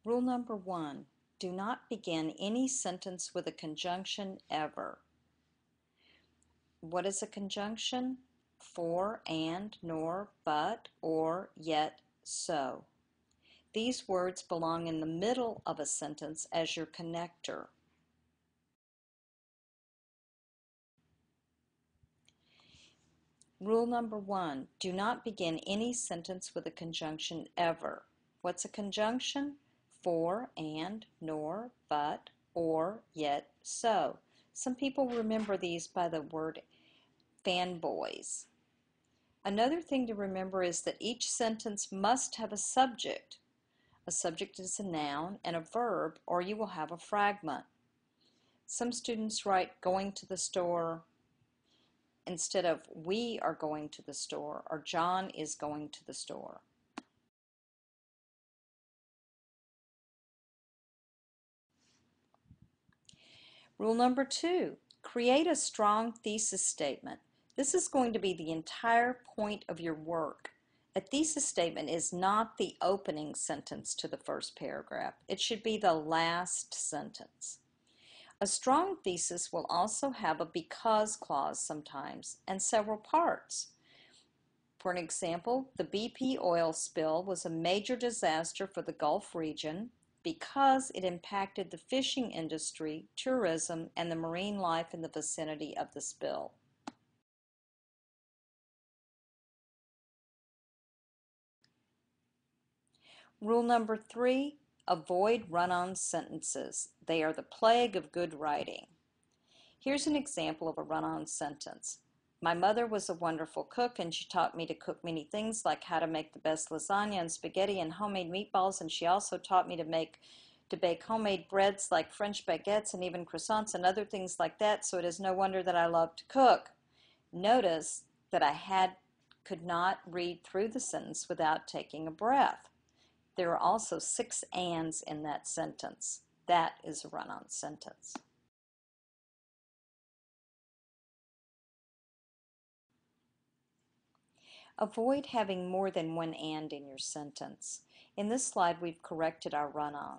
Rule number 1, do not begin any sentence with a conjunction ever. What is a conjunction? For, and, nor, but, or, yet, so. These words belong in the middle of a sentence as your connector. Rule number 1, do not begin any sentence with a conjunction ever. What's a conjunction? For, and, nor, but, or, yet, so. Some people remember these by the word fanboys. Another thing to remember is that each sentence must have a subject. A subject is a noun and a verb, or you will have a fragment. Some students write going to the store instead of we are going to the store or John is going to the store. Rule number 2, create a strong thesis statement. This is going to be the entire point of your work. A thesis statement is not the opening sentence to the first paragraph. It should be the last sentence. A strong thesis will also have a because clause sometimes and several parts. For an example, the BP oil spill was a major disaster for the Gulf region because it impacted the fishing industry, tourism, and the marine life in the vicinity of the spill. Rule number 3, avoid run-on sentences. They are the plague of good writing. Here's an example of a run-on sentence. My mother was a wonderful cook and she taught me to cook many things like how to make the best lasagna and spaghetti and homemade meatballs, and she also taught me to bake homemade breads like French baguettes and even croissants and other things like that, so it is no wonder that I love to cook. Notice that I could not read through the sentence without taking a breath. There are also 6 ands in that sentence. That is a run-on sentence. Avoid having more than one and in your sentence. In this slide, we've corrected our run-on.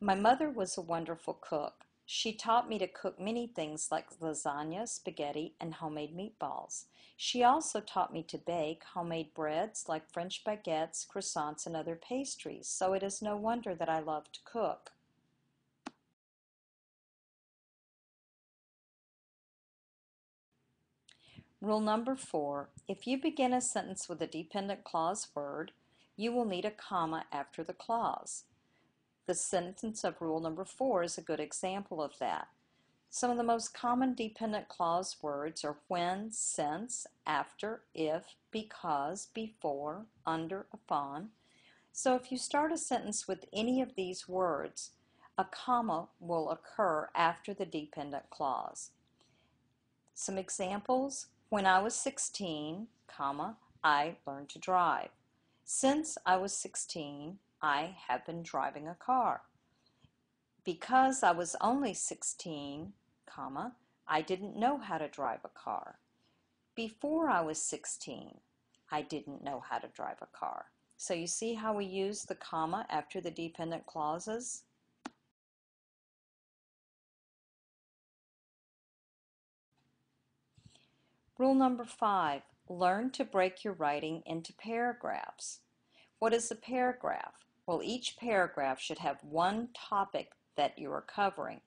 My mother was a wonderful cook. She taught me to cook many things like lasagna, spaghetti, and homemade meatballs. She also taught me to bake homemade breads like French baguettes, croissants, and other pastries, so it is no wonder that I love to cook. Rule number 4, if you begin a sentence with a dependent clause word, you will need a comma after the clause. The sentence of rule number 4 is a good example of that. Some of the most common dependent clause words are when, since, after, if, because, before, under, upon. So if you start a sentence with any of these words, a comma will occur after the dependent clause. Some examples: when I was 16, comma, I learned to drive. Since I was 16, I have been driving a car. Because I was only 16, comma, I didn't know how to drive a car. Before I was 16, I didn't know how to drive a car. So you see how we use the comma after the dependent clauses? Rule number 5, learn to break your writing into paragraphs. What is a paragraph? Well, each paragraph should have one topic that you are covering.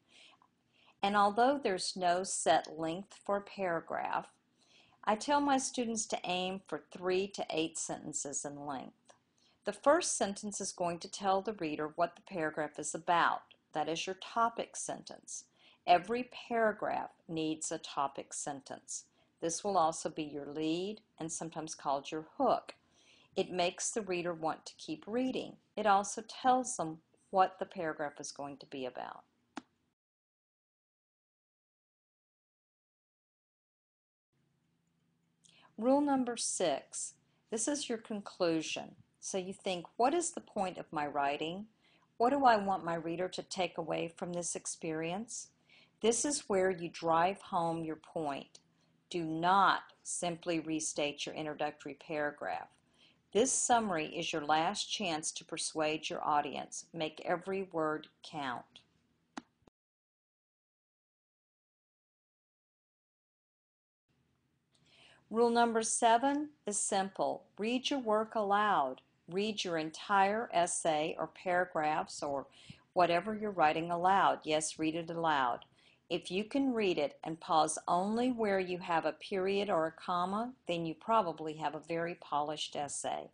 And although there's no set length for a paragraph, I tell my students to aim for 3 to 8 sentences in length. The first sentence is going to tell the reader what the paragraph is about. That is your topic sentence. Every paragraph needs a topic sentence. This will also be your lead and sometimes called your hook. It makes the reader want to keep reading. It also tells them what the paragraph is going to be about. Rule number 6. This is your conclusion. So you think, what is the point of my writing? What do I want my reader to take away from this experience? This is where you drive home your point. Do not simply restate your introductory paragraph. This summary is your last chance to persuade your audience. Make every word count. Rule number 7 is simple. Read your work aloud. Read your entire essay or paragraphs or whatever you're writing aloud. Yes, read it aloud. If you can read it and pause only where you have a period or a comma, then you probably have a very polished essay.